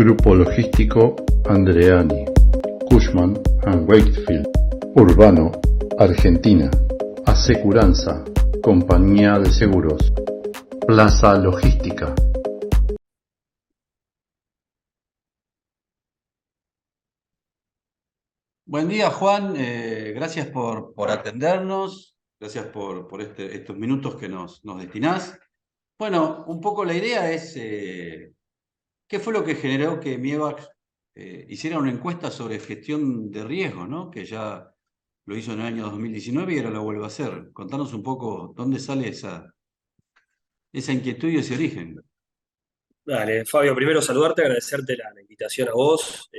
Grupo Logístico Andreani, Cushman & Wakefield, Urbano, Argentina, Aseguranza, Compañía de Seguros, Plaza Logística. Buen día, Juan. Gracias por atendernos. Gracias por estos minutos que nos destinás. Bueno, un poco la idea es, ¿qué fue lo que generó que Mievac hiciera una encuesta sobre gestión de riesgos, ¿no? Que ya lo hizo en el año 2019 y ahora lo vuelve a hacer. Contanos un poco dónde sale esa inquietud y ese origen. Dale, Fabio, primero saludarte, agradecerte la invitación a vos.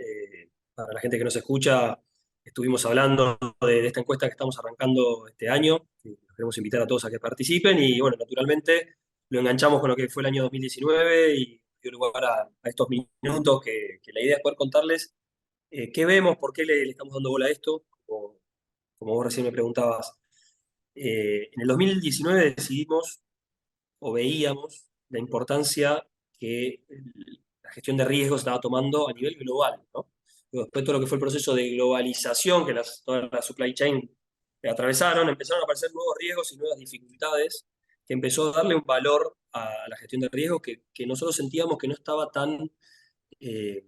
Para la gente que nos escucha, estuvimos hablando de esta encuesta que estamos arrancando este año. Y los queremos invitar a todos a que participen y, bueno, naturalmente lo enganchamos con lo que fue el año 2019 y dio lugar a estos minutos que la idea es poder contarles qué vemos, por qué le estamos dando bola a esto, como vos recién me preguntabas. En el 2019 decidimos o veíamos la importancia que la gestión de riesgos estaba tomando a nivel global, ¿no? Después de todo lo que fue el proceso de globalización que todas las supply chain atravesaron, empezaron a aparecer nuevos riesgos y nuevas dificultades que empezó a darle un valor a la gestión de riesgos que nosotros sentíamos que no estaba eh,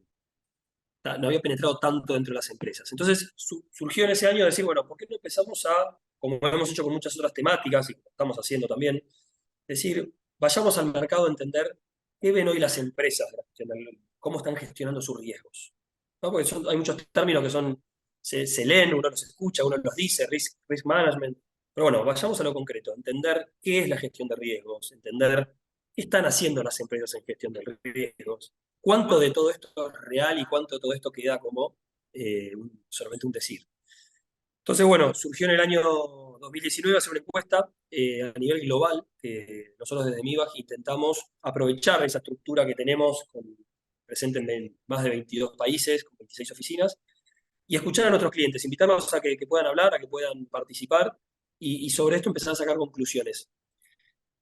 no había penetrado tanto dentro de las empresas. Entonces surgió en ese año decir, bueno, ¿por qué no empezamos a, como hemos hecho con muchas otras temáticas y como estamos haciendo también, decir, vayamos al mercado a entender qué ven hoy las empresas de la gestión cómo están gestionando sus riesgos? ¿No? Porque hay muchos términos que se leen, uno los escucha, uno los dice, risk management. Pero bueno, vayamos a lo concreto, entender qué es la gestión de riesgos, entender qué están haciendo las empresas en gestión de riesgos, cuánto de todo esto es real y cuánto de todo esto queda como solamente un decir. Entonces, bueno, surgió en el año 2019 hacer una encuesta a nivel global, que nosotros desde MIBAG intentamos aprovechar esa estructura que tenemos presente en más de 22 países, con 26 oficinas, y escuchar a nuestros clientes, invitarlos a que puedan hablar, a que puedan participar, y sobre esto empezar a sacar conclusiones.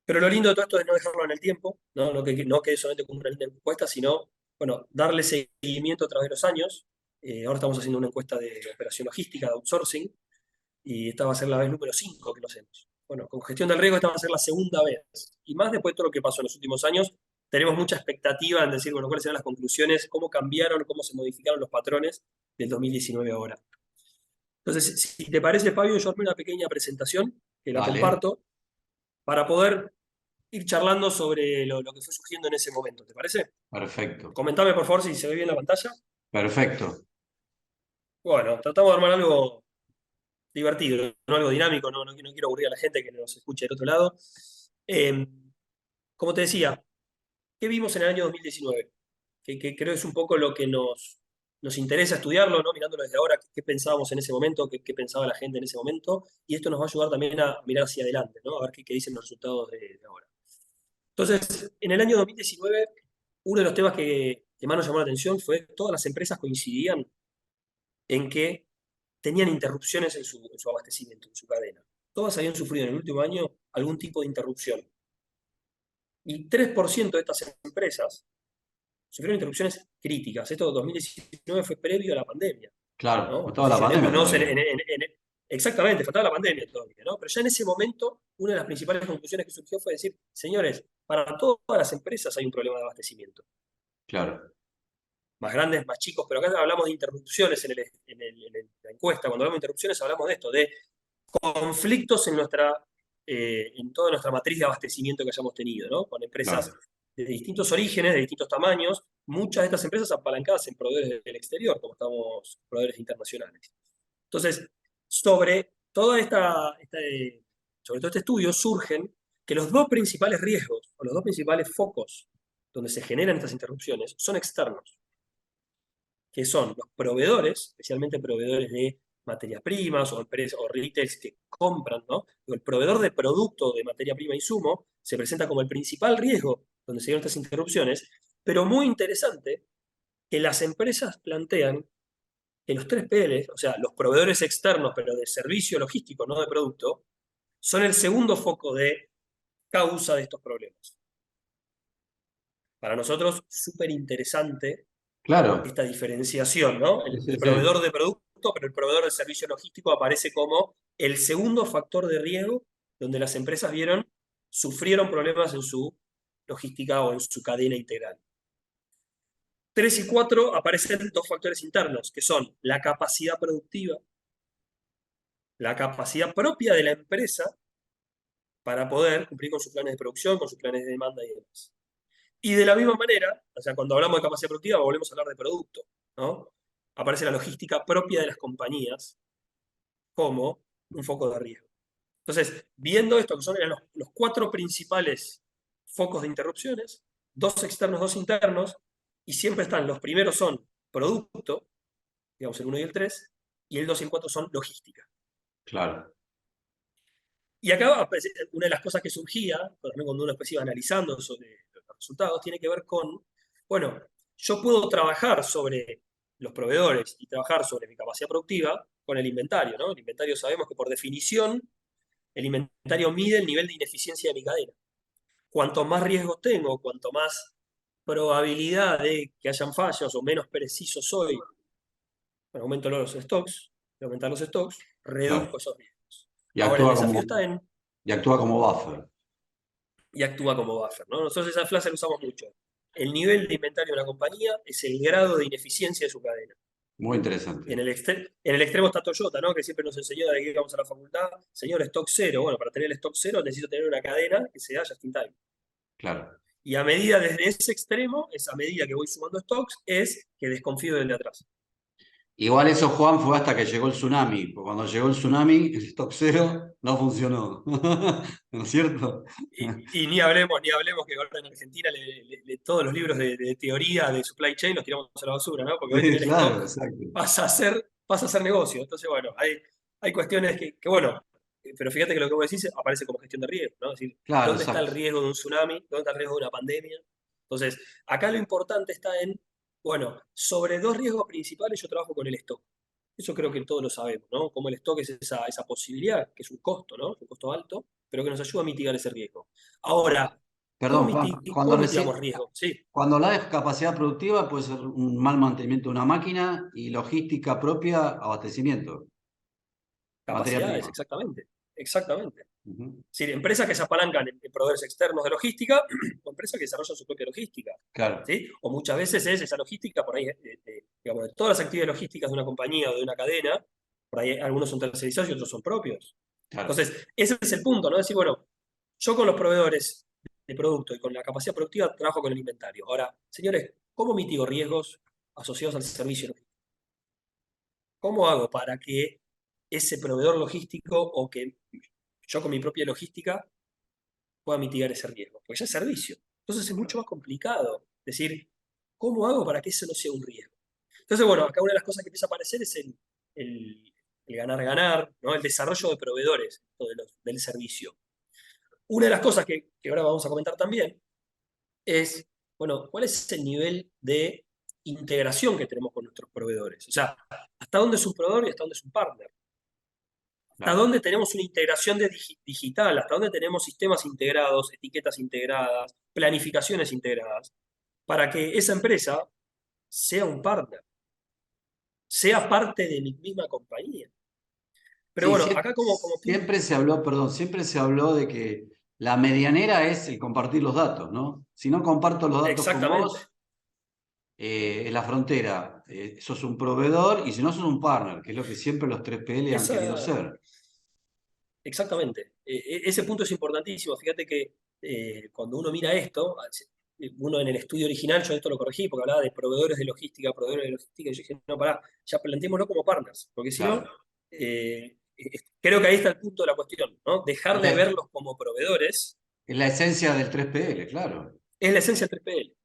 Pero lo lindo de todo esto es no dejarlo en el tiempo, no que solamente como una linda encuesta, sino, bueno, darle seguimiento a través de los años. Ahora estamos haciendo una encuesta de operación logística, de outsourcing, y esta va a ser la vez número 5 que lo hacemos. Bueno, con gestión del riesgo esta va a ser la segunda vez. Y más después de todo lo que pasó en los últimos años, tenemos mucha expectativa en decir, bueno, cuáles serán las conclusiones, cómo cambiaron, cómo se modificaron los patrones del 2019 ahora. Entonces, si te parece, Fabio, yo armé una pequeña presentación que la Dale. comparto para poder ir charlando sobre lo que fue surgiendo en ese momento. ¿Te parece? Perfecto. Comentame, por favor, si se ve bien la pantalla. Perfecto. Bueno, tratamos de armar algo divertido, no algo dinámico, no quiero aburrir a la gente que nos escuche del otro lado. Eh, Como te decía, ¿qué vimos en el año 2019? Que creo es un poco lo que nos interesa estudiarlo, ¿no? Mirándolo desde ahora, qué pensábamos en ese momento, qué pensaba la gente en ese momento, y esto nos va a ayudar también a mirar hacia adelante, ¿no? A ver qué dicen los resultados de ahora. Entonces, en el año 2019, uno de los temas que más nos llamó la atención fue que todas las empresas coincidían en que tenían interrupciones en su abastecimiento, en su cadena. Todas habían sufrido en el último año algún tipo de interrupción. Y 3% de estas empresas sufrieron interrupciones críticas. Esto 2019 fue previo a la pandemia, Claro, ¿no? toda la pandemia Posicionémonos todavía. exactamente, faltaba la pandemia todavía, ¿no? Pero ya en ese momento, una de las principales conclusiones que surgió fue decir, señores, para todas las empresas hay un problema de abastecimiento. Claro. Más grandes, más chicos, pero acá hablamos de interrupciones en la encuesta. Cuando hablamos de interrupciones hablamos de esto, de conflictos en toda nuestra matriz de abastecimiento que hayamos tenido, ¿no? Con empresas Claro. de distintos orígenes, de distintos tamaños, muchas de estas empresas apalancadas en proveedores del exterior, como estamos proveedores internacionales. Entonces, sobre todo este estudio surgen que los dos principales riesgos o los dos principales focos donde se generan estas interrupciones son externos, que son los proveedores, especialmente proveedores de materias primas o empresas o retails que compran, ¿no? El proveedor de producto de materia prima e insumo se presenta como el principal riesgo donde se dieron estas interrupciones, pero muy interesante que las empresas plantean que los 3PL, o sea, los proveedores externos, pero de servicio logístico, no de producto, son el segundo foco de causa de estos problemas. Para nosotros, súper interesante Claro. esta diferenciación, ¿no? Sí, El sí, sí. proveedor de producto, pero el proveedor de servicio logístico aparece como el segundo factor de riesgo donde las empresas sufrieron problemas en su logística o en su cadena integral. 3 y 4 aparecen dos factores internos, que son la capacidad productiva, la capacidad propia de la empresa para poder cumplir con sus planes de producción, con sus planes de demanda y demás. Y de la misma manera, o sea, cuando hablamos de capacidad productiva, volvemos a hablar de producto, ¿no? Aparece la logística propia de las compañías como un foco de riesgo. Entonces, viendo esto, que son los cuatro principales focos de interrupciones, dos externos, dos internos, y siempre están, los primeros son producto, digamos el 1 y el 3, y el 2 y el 4 son logística. Claro. Y acá una de las cosas que surgía, también cuando uno después iba analizando sobre los resultados, tiene que ver con, bueno, yo puedo trabajar sobre los proveedores y trabajar sobre mi capacidad productiva con el inventario, ¿no? El inventario sabemos que por definición el inventario mide el nivel de ineficiencia de mi cadena. Cuanto más riesgos tengo, cuanto más probabilidad de que hayan fallos o menos preciso soy, bueno, aumento los stocks, de aumentar los stocks, reduzco Claro. esos riesgos. Y Ahora, el actúa desafío como, está en y actúa como buffer. y actúa como buffer, ¿no? Nosotros esa frase la usamos mucho. El nivel de inventario de una compañía es el grado de ineficiencia de su cadena. Muy interesante. En el extremo está Toyota, ¿no? Que siempre nos enseñó de que íbamos a la facultad, señor, stock cero. Bueno, para tener el stock cero necesito tener una cadena que sea just in time. Claro. Y a medida desde ese extremo, a medida que voy sumando stocks, es que desconfío del de atrás. Igual eso, Juan, fue hasta que llegó el tsunami. Porque cuando llegó el tsunami, el stock cero no funcionó. ¿No es cierto? Y ni hablemos que ahora en Argentina todos los libros de teoría de supply chain los tiramos a la basura, ¿no? Porque hoy Sí, tener claro, stock exacto. pasa a ser negocio. Entonces, bueno, hay cuestiones que, bueno, pero fíjate que lo que vos decís aparece como gestión de riesgo, ¿no? Es decir, Claro, ¿dónde está el exacto. riesgo de un tsunami? ¿Dónde está el riesgo de una pandemia? Entonces, acá lo importante está en, bueno, sobre dos riesgos principales yo trabajo con el stock. Eso creo que todos lo sabemos, ¿no? Como el stock es esa posibilidad, que es un costo, ¿no? Es un costo alto, pero que nos ayuda a mitigar ese riesgo. Ahora, Perdón, Juan, ¿cómo mitigamos riesgo? Sí, cuando hablas de capacidad productiva puede ser un mal mantenimiento de una máquina y logística propia, abastecimiento, materia capacidades, prima. exactamente. Exactamente. Ujú. Es decir, empresas que se apalancan en proveedores externos de logística o empresas que desarrollan su propia logística. Claro, ¿Sí? O muchas veces es esa logística, por ahí, digamos, de todas las actividades logísticas de una compañía o de una cadena, por ahí algunos son tercerizados y otros son propios. claro. Entonces, ese es el punto, ¿no? Es decir, bueno, yo con los proveedores de producto y con la capacidad productiva trabajo con el inventario. Ahora, señores, ¿cómo mitigo riesgos asociados al servicio logístico? ¿Cómo hago para que ese proveedor logístico o que yo con mi propia logística pueda mitigar ese riesgo? Porque ya es servicio. Entonces es mucho más complicado decir, ¿cómo hago para que eso no sea un riesgo? Entonces, bueno, acá una de las cosas que empieza a aparecer es el ganar-ganar, ¿no? El desarrollo de proveedores del servicio. Una de las cosas que ahora vamos a comentar también es, bueno, ¿cuál es el nivel de integración que tenemos con nuestros proveedores? O sea, ¿hasta dónde es un proveedor y hasta dónde es un partner? ¿Hasta Claro. dónde tenemos una integración digital? ¿Hasta dónde tenemos sistemas integrados, etiquetas integradas, planificaciones integradas? Para que esa empresa sea un partner, sea parte de mi misma compañía. Pero Sí, bueno, acá como punto. siempre se habló, perdón, siempre se habló de que la medianera es el compartir los datos, ¿no? Si no comparto los datos con Exactamente, vos, es la frontera. Sos un proveedor y si no sos un partner, que es lo que siempre los 3PL han querido esa, ser. exactamente. Ese punto es importantísimo. Fíjate que cuando uno mira esto, uno en el estudio original, yo esto lo corregí porque hablaba de proveedores de logística, y yo dije, no, pará, ya planteémoslo como partners, porque si no, Claro. creo que ahí está el punto de la cuestión, ¿no? Dejar Es la, de verlos como proveedores es la esencia del 3PL, claro. es la esencia del 3PL.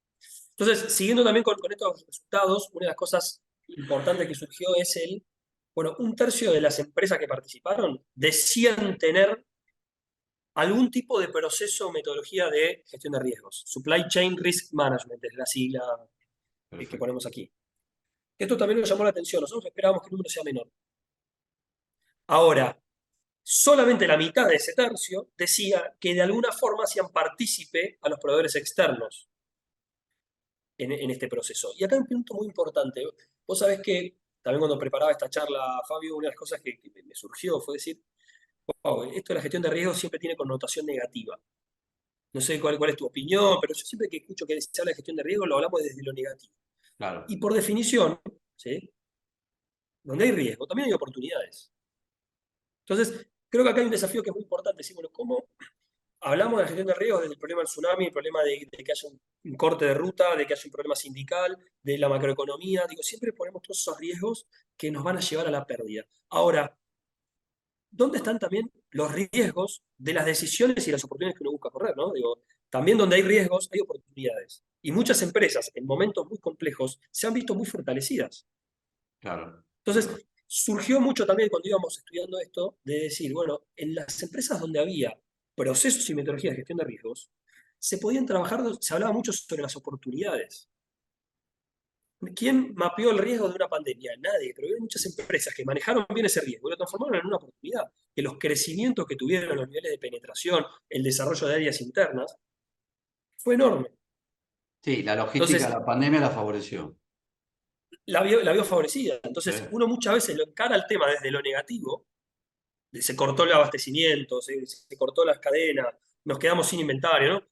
Entonces, siguiendo también con estos resultados, una de las cosas importantes que surgió es bueno, un tercio de las empresas que participaron decían tener algún tipo de proceso o metodología de gestión de riesgos. Supply Chain Risk Management es la sigla que Perfecto. ponemos aquí. Esto también nos llamó la atención. Nosotros esperábamos que el número sea menor. Ahora, solamente la mitad de ese tercio decía que de alguna forma hacían partícipe a los proveedores externos en este proceso. Y acá hay un punto muy importante. Vos sabés que también cuando preparaba esta charla, Fabio, una de las cosas que me surgió fue decir, wow, esto de la gestión de riesgos siempre tiene connotación negativa. No sé cuál es tu opinión, pero yo siempre que escucho que se habla de gestión de riesgos lo hablamos desde lo negativo. Claro. Y por definición, ¿sí? Donde hay riesgo, también hay oportunidades. Entonces, creo que acá hay un desafío que es muy importante. Decir, bueno, ¿cómo hablamos de la gestión de riesgos desde el problema del tsunami, el problema de que haya un corte de ruta, de que haya un problema sindical, de la macroeconomía? Digo, siempre ponemos todos esos riesgos que nos van a llevar a la pérdida. Ahora, ¿dónde están también los riesgos de las decisiones y las oportunidades que uno busca correr, ¿no? Digo, también donde hay riesgos hay oportunidades. Y muchas empresas en momentos muy complejos se han visto muy fortalecidas. Claro. Entonces, surgió mucho también cuando íbamos estudiando esto, de decir, bueno, en las empresas donde había procesos y metodologías de gestión de riesgos, se podían trabajar, se hablaba mucho sobre las oportunidades. ¿Quién mapeó el riesgo de una pandemia? Nadie, pero hay muchas empresas que manejaron bien ese riesgo y lo transformaron en una oportunidad. Que los crecimientos que tuvieron, los niveles de penetración, el desarrollo de áreas internas, fue enorme. Sí, la logística de Entonces, la pandemia la favoreció. la vio favorecida. Sí, Entonces, uno muchas veces lo encara el tema desde lo negativo, se cortó el abastecimiento, se cortó las cadenas, nos quedamos sin inventario, ¿no?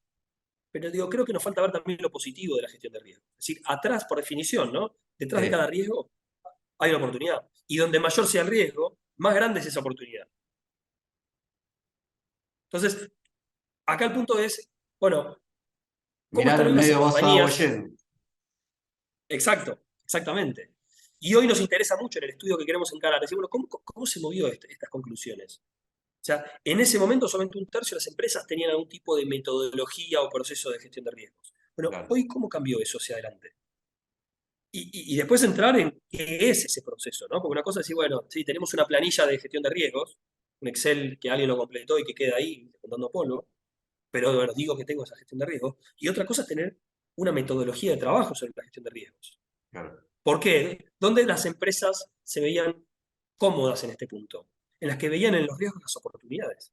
Pero digo, creo que nos falta ver también lo positivo de la gestión de riesgo. Es decir, atrás, por definición, ¿no? Detrás de cada sí. riesgo hay una oportunidad. Y donde mayor sea el riesgo, más grande es esa oportunidad. Entonces, acá el punto es, bueno, ¿cómo Mirar están el hoy las medio vaso de agua compañías? lleno. Exacto, exactamente. Y hoy nos interesa mucho en el estudio que queremos encarar, decir, bueno, ¿cómo se movió estas conclusiones? O sea, en ese momento solamente un tercio de las empresas tenían algún tipo de metodología o proceso de gestión de riesgos. Bueno, Claro. hoy, ¿cómo cambió eso hacia adelante? Y después entrar en qué es ese proceso, ¿no? Porque una cosa es decir, bueno, sí, tenemos una planilla de gestión de riesgos, un Excel que alguien lo completó y que queda ahí juntando polvo, pero bueno, digo que tengo esa gestión de riesgos. Y otra cosa es tener una metodología de trabajo sobre la gestión de riesgos. Claro. ¿Por qué? ¿Dónde las empresas se veían cómodas en este punto? En las que veían en los riesgos las oportunidades.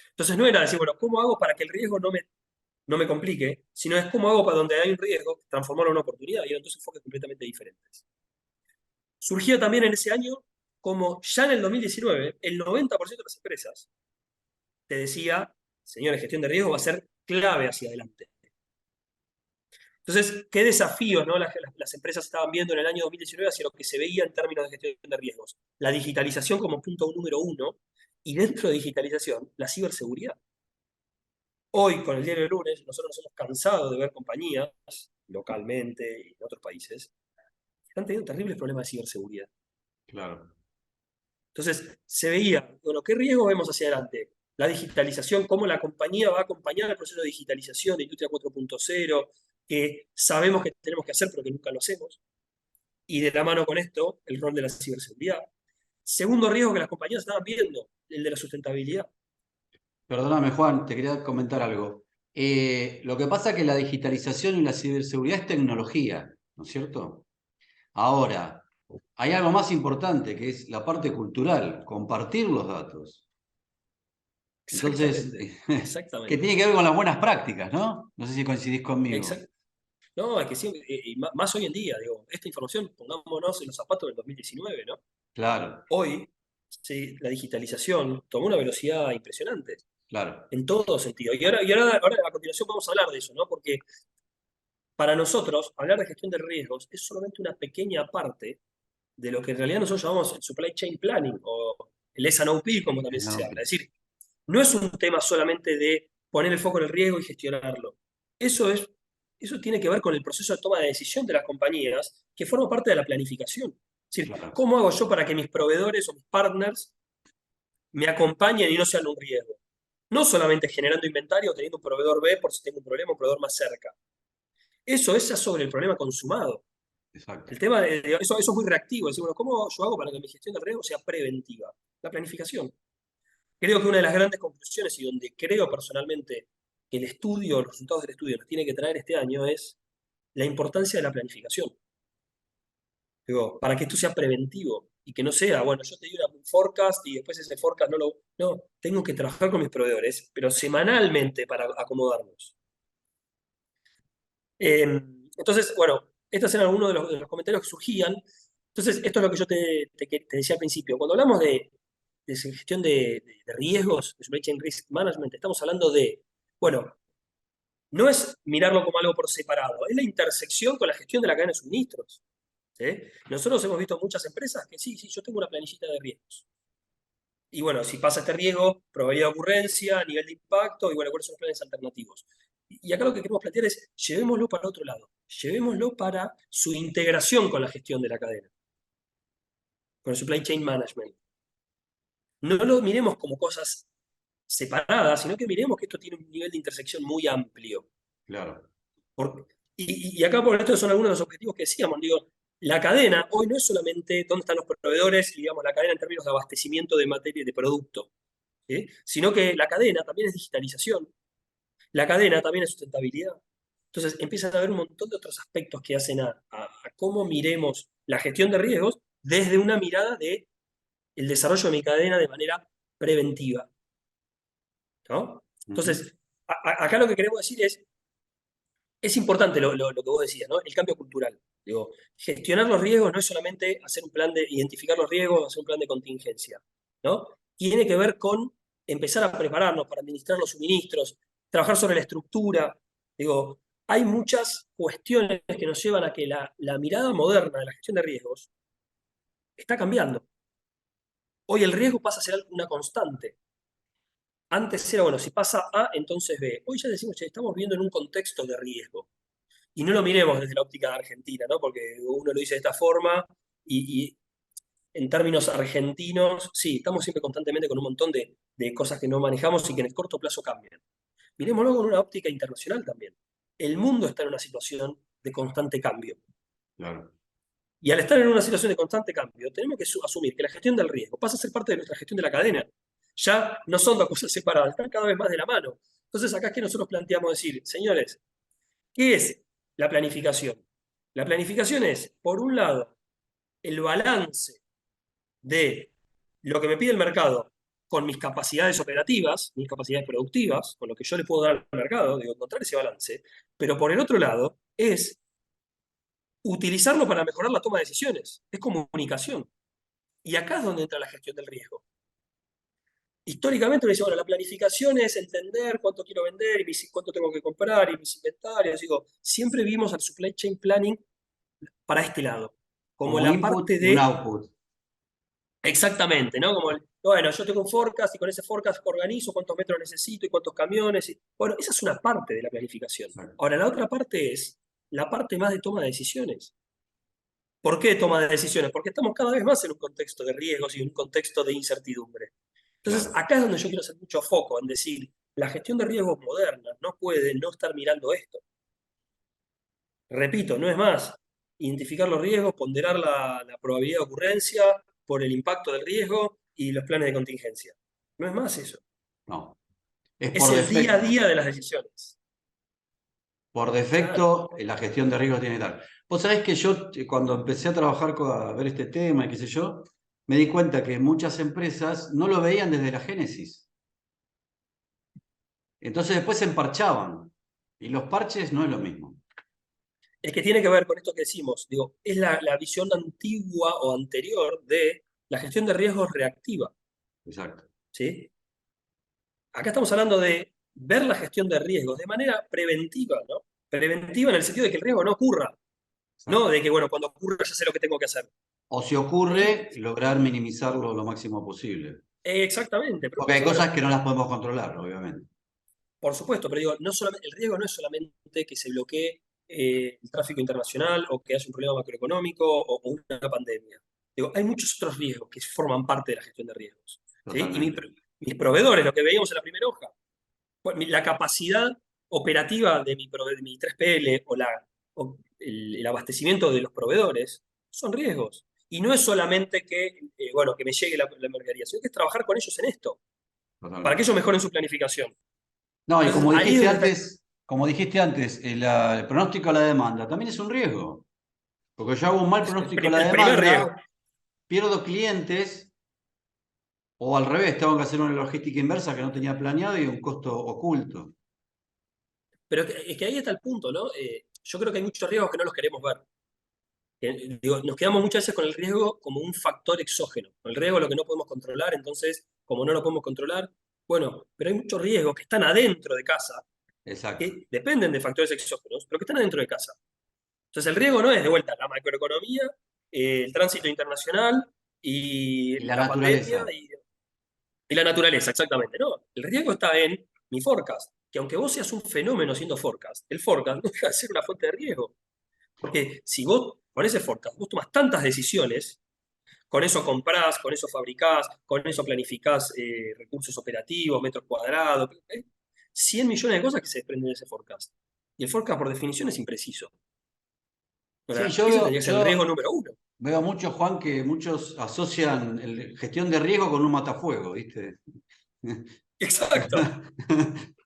Entonces no era decir, bueno, ¿cómo hago para que el riesgo no me complique? Sino es cómo hago para donde hay un riesgo transformarlo en una oportunidad. Y eran entonces enfoques completamente diferentes. Surgió también en ese año como ya en el 2019 el 90% de las empresas te decía, señores, gestión de riesgo va a ser clave hacia adelante. Entonces, ¿qué desafíos, ¿no? las empresas estaban viendo en el año 2019 hacia lo que se veía en términos de gestión de riesgos? La digitalización como punto número uno, y dentro de digitalización, la ciberseguridad. Hoy, con el diario de lunes, nosotros nos hemos cansado de ver compañías, localmente y en otros países, que están teniendo terribles problemas de ciberseguridad. Claro. Entonces, se veía, bueno, ¿qué riesgos vemos hacia adelante? La digitalización, cómo la compañía va a acompañar el proceso de digitalización de Industria 4.0, que sabemos que tenemos que hacer, pero que nunca lo hacemos. Y de la mano con esto, el rol de la ciberseguridad. Segundo riesgo que las compañías estaban viendo, el de la sustentabilidad. Perdóname, Juan, te quería comentar algo. Lo que pasa es que la digitalización y la ciberseguridad es tecnología, ¿no es cierto? Ahora, hay algo más importante que es la parte cultural, compartir los datos. Entonces, Exactamente, que exactamente. tiene que ver con las buenas prácticas, ¿no? No sé si coincidís conmigo. Exact- no, es que sí, y más hoy en día, digo, esta información, pongámonos en los zapatos del 2019, ¿no? Claro, Hoy, sí, la digitalización tomó una velocidad impresionante, claro, en todo sentido. Y ahora a continuación vamos a hablar de eso, ¿no? Porque para nosotros, hablar de gestión de riesgos es solamente una pequeña parte de lo que en realidad nosotros llamamos el supply chain planning o el S&OP, como también es se algo habla. que- Es decir, no es un tema solamente de poner el foco en el riesgo y gestionarlo. Eso es, eso tiene que ver con el proceso de toma de decisión de las compañías, que forma parte de la planificación. Es decir, claro, ¿cómo hago yo para que mis proveedores o mis partners me acompañen y no sean un riesgo? No solamente generando inventario o teniendo un proveedor B por si tengo un problema, un proveedor más cerca. Eso es ya sobre el problema consumado. exacto. El tema eso es muy reactivo. Es decir, bueno, ¿cómo yo hago para que mi gestión de riesgo sea preventiva? La planificación. Creo que una de las grandes conclusiones y donde creo personalmente que el estudio, los resultados del estudio nos tiene que traer este año es la importancia de la planificación. Digo, para que esto sea preventivo y que no sea, bueno, yo te di un forecast y después ese forecast no lo... No, tengo que trabajar con mis proveedores, pero semanalmente para acomodarnos. Entonces, bueno, estos eran algunos de los comentarios que surgían. Entonces, esto es lo que yo te decía al principio. Cuando hablamos de gestión de riesgos, de supply chain risk management, estamos hablando de, bueno, no es mirarlo como algo por separado, es la intersección con la gestión de la cadena de suministros. ¿Sí? Nosotros hemos visto muchas empresas que sí, yo tengo una planillita de riesgos. Y bueno, si pasa este riesgo, probabilidad de ocurrencia, nivel de impacto, y bueno, cuáles son los planes alternativos. Y acá lo que queremos plantear es, llevémoslo para otro lado, llevémoslo para su integración con la gestión de la cadena, con el supply chain management. No lo miremos como cosas separadas, sino que miremos que esto tiene un nivel de intersección muy amplio. Claro. Y acá por esto son algunos de los objetivos que decíamos, digo, la cadena hoy no es solamente dónde están los proveedores, digamos, la cadena en términos de abastecimiento de materia y de producto, ¿sí? Sino que la cadena también es digitalización, la cadena también es sustentabilidad. Entonces empiezan a haber un montón de otros aspectos que hacen a cómo miremos la gestión de riesgos desde una mirada de el desarrollo de mi cadena de manera preventiva, ¿no? Entonces, acá lo que queremos decir es importante lo que vos decías, ¿no? El cambio cultural. Digo, gestionar los riesgos no es solamente hacer un plan de identificar los riesgos, hacer un plan de contingencia, ¿no? Tiene que ver con empezar a prepararnos para administrar los suministros, trabajar sobre la estructura. Digo, hay muchas cuestiones que nos llevan a que la mirada moderna de la gestión de riesgos está cambiando. Hoy el riesgo pasa a ser una constante. Antes era, bueno, si pasa A, entonces B. Hoy ya decimos, che, estamos viendo en un contexto de riesgo. Y no lo miremos desde la óptica de Argentina, ¿no? Porque uno lo dice de esta forma y en términos argentinos, sí, estamos siempre constantemente con un montón de cosas que no manejamos y que en el corto plazo cambian. Miremoslo con una óptica internacional también. El mundo está en una situación de constante cambio. Claro. Y al estar en una situación de constante cambio, tenemos que asumir que la gestión del riesgo pasa a ser parte de nuestra gestión de la cadena. Ya no son dos cosas separadas, están cada vez más de la mano. Entonces acá es que nosotros planteamos decir, señores, ¿qué es la planificación? La planificación es, por un lado, el balance de lo que me pide el mercado con mis capacidades operativas, mis capacidades productivas, con lo que yo le puedo dar al mercado, digo, encontrar ese balance, pero por el otro lado es utilizarlo para mejorar la toma de decisiones, es comunicación. Y acá es donde entra la gestión del riesgo. Históricamente uno dice, bueno, la planificación es entender cuánto quiero vender y cuánto tengo que comprar y mis inventarios. Digo, siempre vimos al supply chain planning para este lado, como Como la input parte y un de, output. exactamente, ¿no? Como, bueno, yo tengo un forecast y con ese forecast organizo cuántos metros necesito y cuántos camiones. Bueno, esa es una parte de la planificación. Exacto. Ahora, la otra parte es la parte más de toma de decisiones. ¿Por qué toma de decisiones? Porque estamos cada vez más en un contexto de riesgos y en un contexto de incertidumbre. Entonces, Claro. acá es donde yo quiero hacer mucho foco en decir, la gestión de riesgos moderna no puede no estar mirando esto. Repito, no es más identificar los riesgos, ponderar la probabilidad de ocurrencia por el impacto del riesgo y los planes de contingencia. No es más eso. No. Es Es por el día a defecto. día de las decisiones. Por Claro. defecto, la gestión de riesgos tiene que estar. Vos sabés que yo, cuando empecé a trabajar, a ver este tema y qué sé yo, me di cuenta que muchas empresas no lo veían desde la génesis. Entonces después se emparchaban. Y los parches no es lo mismo. Es que tiene que ver con esto que decimos, digo, es la visión antigua o anterior de la gestión de riesgos reactiva. Exacto. ¿Sí? Acá estamos hablando de ver la gestión de riesgos de manera preventiva, ¿no? Preventiva en el sentido de que el riesgo no ocurra, no Exacto. de que, bueno, cuando ocurra ya sé lo que tengo que hacer. O si ocurre, lograr minimizarlo lo máximo posible. Exactamente, pero Porque hay bueno, cosas que no las podemos controlar, obviamente. por supuesto, pero digo, no solamente, el riesgo no es solamente que se bloquee el tráfico internacional o que haya un problema macroeconómico o una pandemia. Digo, hay muchos otros riesgos que forman parte de la gestión de riesgos. ¿Sí? Y Totalmente. mis proveedores, lo que veíamos en la primera hoja, la capacidad operativa de mi 3PL o el abastecimiento de los proveedores son riesgos. Y no es solamente que, bueno, que me llegue la mercadería, sino que es trabajar con ellos en esto, para que Totalmente. ellos mejoren su planificación. No, y Entonces, ahí es donde está. como dijiste antes, el pronóstico a la demanda también es un riesgo. Porque yo hago un mal pronóstico a la El primer riesgo. demanda, pierdo clientes, o al revés, tengo que hacer una logística inversa que no tenía planeado y un costo oculto. Pero es que ahí está el punto, ¿no? yo creo que hay muchos riesgos que no los queremos ver. Digo, nos quedamos muchas veces con el riesgo como un factor exógeno. El riesgo es lo que no podemos controlar, entonces, como no lo podemos controlar, bueno, pero hay muchos riesgos que están adentro de casa, Exacto. que dependen de factores exógenos, pero que están adentro de casa. Entonces, el riesgo no es de vuelta la macroeconomía, el tránsito internacional y Y la la pandemia naturaleza. y la naturaleza, exactamente. No, el riesgo está en mi forecast, que aunque vos seas un fenómeno siendo forecast, el forecast no deja de ser una fuente de riesgo. Porque si vos con ese forecast, vos tomas tantas decisiones, con eso comprás, con eso fabricás, con eso planificás recursos operativos, metros cuadrados, 100 millones de cosas que se desprenden de ese forecast. Y el forecast, por definición, es impreciso. Sí, Ahora, ese tendría que ser el riesgo número uno. veo mucho, Juan, que muchos asocian gestión de riesgo con un matafuego, ¿viste? Exacto.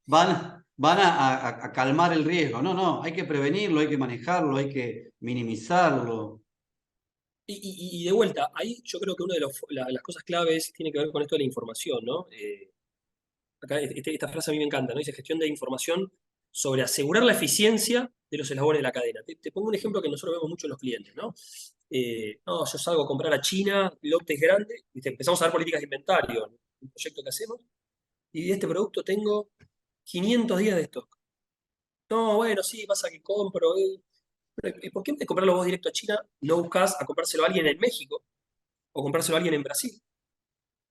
Van a calmar el riesgo. No, no, hay que prevenirlo, hay que manejarlo, hay que minimizarlo. Y de vuelta, ahí yo creo que una de las cosas claves tiene que ver con esto de la información, ¿no? Acá esta frase a mí me encanta, ¿no? Dice gestión de información sobre asegurar la eficiencia de los eslabones de la cadena. Te pongo un ejemplo que nosotros vemos mucho en los clientes, ¿no? No, yo salgo a comprar a China, lotes grandes, ¿viste? Empezamos a dar políticas de inventario, ¿no? Un proyecto que hacemos, y de este producto tengo 500 días de stock. No, bueno, sí, pasa que compro. ¿Y por qué en vez de comprarlo vos directo a China, no buscas a comprárselo a alguien en México o comprárselo a alguien en Brasil?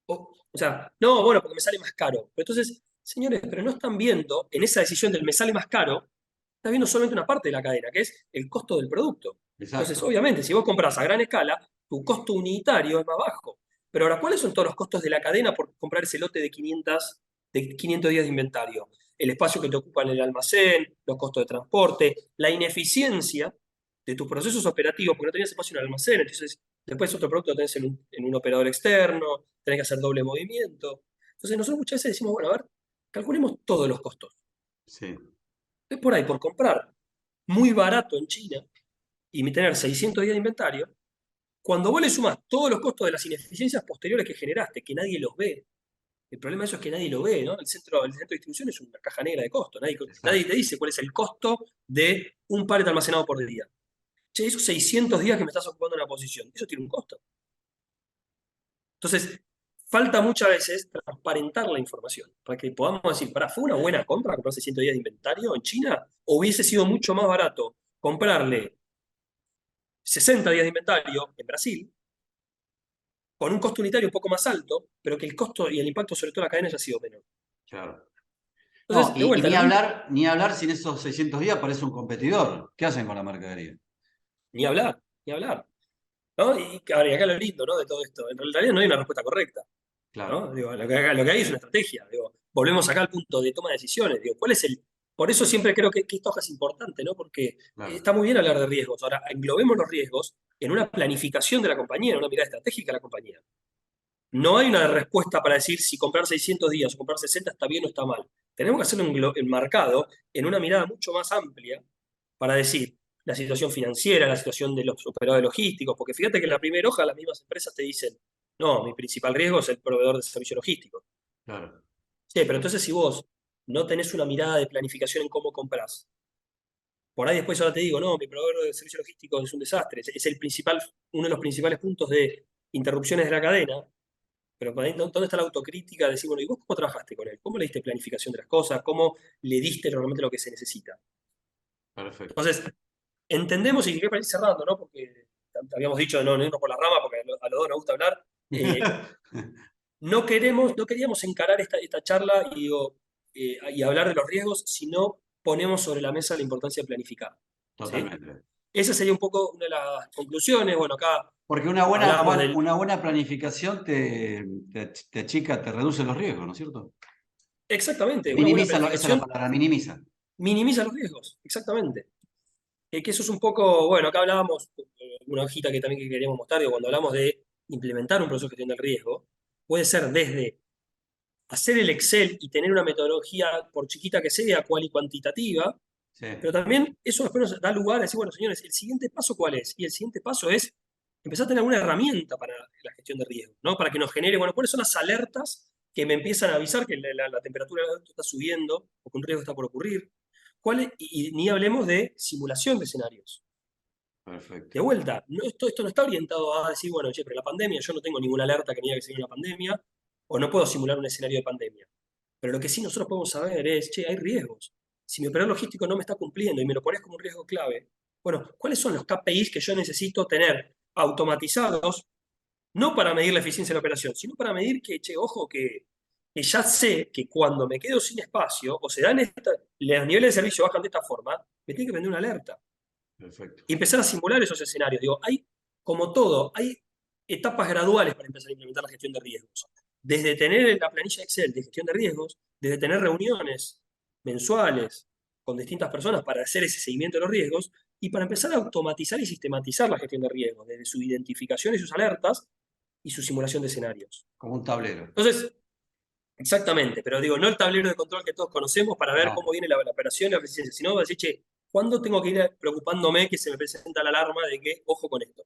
O sea, no, bueno, porque me sale más caro. Pero entonces, señores, pero no están viendo en esa decisión del me sale más caro, está viendo solamente una parte de la cadena, que es el costo del producto. Entonces, Exacto. obviamente, si vos compras a gran escala, tu costo unitario es más bajo. Pero ahora, ¿cuáles son todos los costos de la cadena por comprar ese lote de 500 días de inventario? El espacio que te ocupa en el almacén, los costos de transporte, la ineficiencia de tus procesos operativos, porque no tenías espacio en el almacén, entonces después otro producto lo tenés en un operador externo, tenés que hacer doble movimiento. Entonces nosotros muchas veces decimos, bueno, a ver, calculemos todos los costos. Sí. Es por ahí, por comprar muy barato en China y tener 600 días de inventario, cuando vos le sumás todos los costos de las ineficiencias posteriores que generaste, que nadie los ve, el problema de eso es que nadie lo ve, ¿no? El centro de distribución es una caja negra de costo. Nadie Exacto. te dice cuál es el costo de un pallet almacenado por día. Che, esos 600 días que me estás ocupando una posición, eso tiene un costo. Entonces, falta muchas veces transparentar la información para que podamos decir, ¿fue una buena compra comprar 600 días de inventario en China? ¿O hubiese sido mucho más barato comprarle 60 días de inventario en Brasil con un costo unitario un poco más alto, pero que el costo y el impacto sobre toda la cadena haya sido menor? Claro. No, Entonces, de y vuelta, ni hablar si en esos 600 días aparece un competidor. ¿Qué hacen con la mercadería? ni hablar, ni hablar. ¿No? Y acá lo lindo, ¿no? De todo esto. En realidad no hay una respuesta correcta. Claro, ¿No? Digo, lo que hay es una estrategia. Digo, volvemos acá al punto de toma de decisiones. Digo, ¿cuál es el...? Por eso siempre creo que esta hoja es importante, ¿no? Porque claro. está muy bien hablar de riesgos. Ahora, englobemos los riesgos en una planificación de la compañía, en una mirada estratégica de la compañía. No hay una respuesta para decir si comprar 600 días o comprar 60 está bien o está mal. Tenemos que hacerlo enmarcado en una mirada mucho más amplia para decir la situación financiera, la situación de los operadores logísticos, porque fíjate que en la primera hoja las mismas empresas te dicen, no, mi principal riesgo es el proveedor de servicios logísticos. Claro. Sí, pero entonces si vos no tenés una mirada de planificación en cómo comprás, por ahí después ahora te digo, no, mi proveedor de servicios logísticos es un desastre, es uno de los principales puntos de interrupciones de la cadena, pero por ahí, ¿dónde está la autocrítica de decir, bueno, ¿y vos cómo trabajaste con él? ¿Cómo le diste planificación de las cosas? ¿Cómo le diste realmente lo que se necesita? Perfecto. Entonces, entendemos, y que para ir cerrando, ¿no? Porque habíamos dicho no irnos por la rama, porque a los dos nos gusta hablar. No queríamos encarar esta charla y hablar de los riesgos si no ponemos sobre la mesa la importancia de planificar. ¿Sí? Totalmente. Esa sería un poco una de las conclusiones. Bueno, acá Porque una buena, hablábamos Juan, del... una buena planificación te achica, te reduce los riesgos, ¿no es cierto? Exactamente, una buena Minimiza, esa es la planificación palabra, minimiza. minimiza los riesgos, exactamente. Que eso es un poco, bueno, acá hablábamos, una hojita que también que queríamos mostrar, digo, cuando hablamos de implementar un proceso de gestión del riesgo, puede ser desde hacer el Excel y tener una metodología, por chiquita que sea, cual y cuantitativa, Sí, pero también eso después nos da lugar a decir, bueno, señores, ¿el siguiente paso cuál es? Y el siguiente paso es empezar a tener alguna herramienta para la gestión de riesgo, ¿no? Para que nos genere, bueno, ¿cuáles son las alertas que me empiezan a avisar que la temperatura del auto está subiendo o que un riesgo está por ocurrir? Y ni hablemos de simulación de escenarios. Perfecto. De vuelta, esto no está orientado a decir, bueno, che, pero la pandemia, yo no tengo ninguna alerta que me diga que se viene una pandemia, o no puedo simular un escenario de pandemia. Pero lo que sí nosotros podemos saber es, che, hay riesgos. Si mi operador logístico no me está cumpliendo y me lo pones como un riesgo clave, bueno, ¿cuáles son los KPIs que yo necesito tener automatizados, no para medir la eficiencia de la operación, sino para medir que, che, ojo, que ya sé que cuando me quedo sin espacio, o se dan los niveles de servicio bajan de esta forma, me tiene que prender una alerta. Perfecto. Y empezar a simular esos escenarios. Digo, como todo, hay etapas graduales para empezar a implementar la gestión de riesgos. Desde tener la planilla Excel de gestión de riesgos, desde tener reuniones mensuales con distintas personas para hacer ese seguimiento de los riesgos, y para empezar a automatizar y sistematizar la gestión de riesgos, desde su identificación y sus alertas y su simulación de escenarios. Como un tablero. Entonces, exactamente, pero digo, no el tablero de control que todos conocemos para ver No. cómo viene la operación y la eficiencia, sino decir, che, ¿cuándo tengo que ir preocupándome que se me presenta la alarma de que, ojo con esto?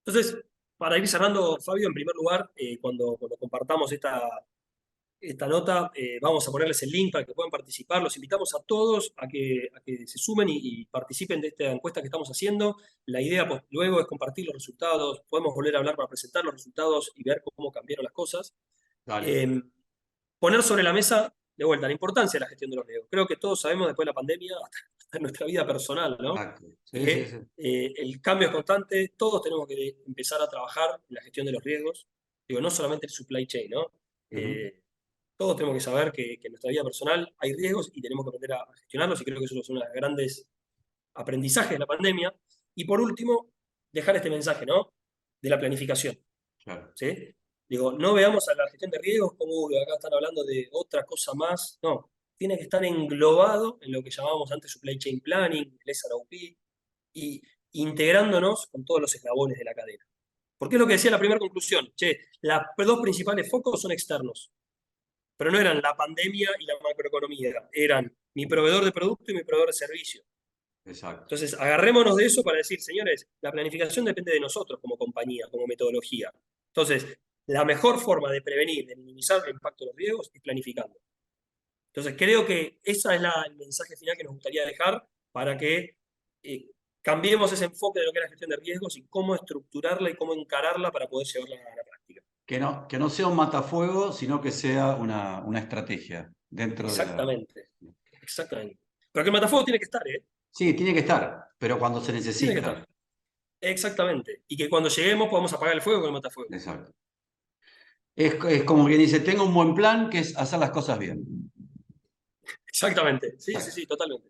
Entonces, para ir cerrando, Fabio, en primer lugar, cuando compartamos esta nota, vamos a ponerles el link para que puedan participar. Los invitamos a todos a que se sumen y participen de esta encuesta que estamos haciendo. La idea, pues, luego es compartir los resultados. Podemos volver a hablar para presentar los resultados y ver cómo cambiaron las cosas. Poner sobre la mesa, de vuelta, la importancia de la gestión de los riesgos. Creo que todos sabemos después de la pandemia, hasta en nuestra vida personal, ¿no? Sí. El cambio es constante, todos tenemos que empezar a trabajar en la gestión de los riesgos. Digo, no solamente el supply chain, ¿no? Todos tenemos que saber que en nuestra vida personal hay riesgos y tenemos que aprender a gestionarlos, y creo que eso es uno de los grandes aprendizajes de la pandemia. Y por último, dejar este mensaje, ¿no? De la planificación. Claro. ¿Sí? Digo, no veamos a la gestión de riesgos como acá están hablando de otra cosa más. No, tiene que estar englobado en lo que llamábamos antes supply chain planning, el SROP, y integrándonos con todos los eslabones de la cadena. Porque es lo que decía la primera conclusión. Che, los dos principales focos son externos. Pero no eran la pandemia y la macroeconomía, eran mi proveedor de producto y mi proveedor de servicio. Exacto. Entonces, agarrémonos de eso para decir, señores, la planificación depende de nosotros como compañía, como metodología. Entonces, la mejor forma de prevenir, de minimizar el impacto de los riesgos es planificando. Entonces, creo que ese es el mensaje final que nos gustaría dejar para que cambiemos ese enfoque de lo que es la gestión de riesgos y cómo estructurarla y cómo encararla para poder llevarla a la práctica. Que no sea un matafuego, sino que sea una estrategia dentro Exactamente. Pero que el matafuego tiene que estar, ¿eh? Sí, tiene que estar, pero cuando se necesita. Tiene que estar. Exactamente. Y que cuando lleguemos podamos apagar el fuego con el matafuego. Exacto. Es como quien dice, tengo un buen plan, que es hacer las cosas bien. Exactamente. Sí, totalmente.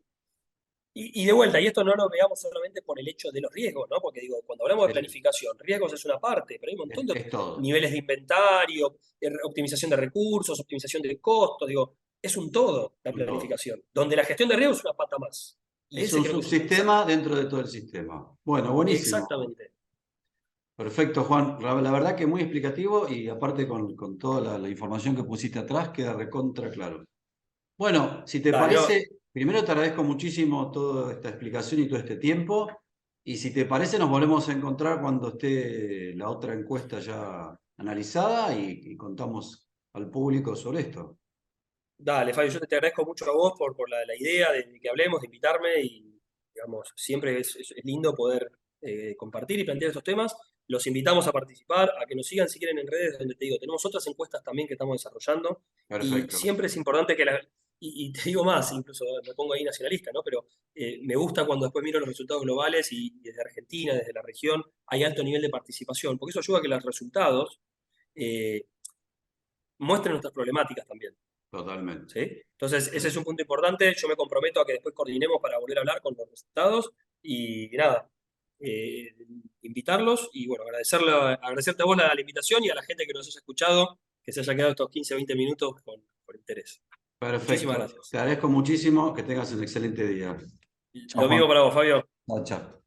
Y de vuelta, y esto no lo veamos solamente por el hecho de los riesgos, ¿no? Porque digo, cuando hablamos de planificación, riesgos es una parte, pero hay un montón de niveles de inventario, optimización de recursos, optimización de costos, digo, es un todo la planificación, donde la gestión de riesgos es una pata más. Y es un subsistema dentro de todo el sistema. Bueno, buenísimo. Exactamente. Perfecto, Juan. La verdad que muy explicativo, y aparte con toda la información que pusiste atrás, queda recontra claro. Bueno, si te parece, primero te agradezco muchísimo toda esta explicación y todo este tiempo. Y si te parece, nos volvemos a encontrar cuando esté la otra encuesta ya analizada y contamos al público sobre esto. Dale, Fabio, yo te agradezco mucho a vos por la idea de que hablemos, de invitarme, y digamos, siempre es lindo poder compartir y plantear estos temas. Los invitamos a participar, a que nos sigan si quieren en redes, donde te digo, tenemos otras encuestas también que estamos desarrollando. Perfecto. Y siempre es importante que y te digo más, incluso me pongo ahí nacionalista, ¿no? Pero me gusta cuando después miro los resultados globales y desde Argentina, desde la región, hay alto nivel de participación, porque eso ayuda a que los resultados muestren nuestras problemáticas también. Totalmente. ¿Sí? Entonces, ese es un punto importante. Yo me comprometo a que después coordinemos para volver a hablar con los resultados y nada, invitarlos y bueno, agradecerte a vos la invitación, y a la gente que nos haya escuchado, que se haya quedado estos 15 o 20 minutos con interés. Perfecto. Muchísimas gracias. Te agradezco muchísimo, que tengas un excelente día. Lo mismo para vos, Fabio. Chao.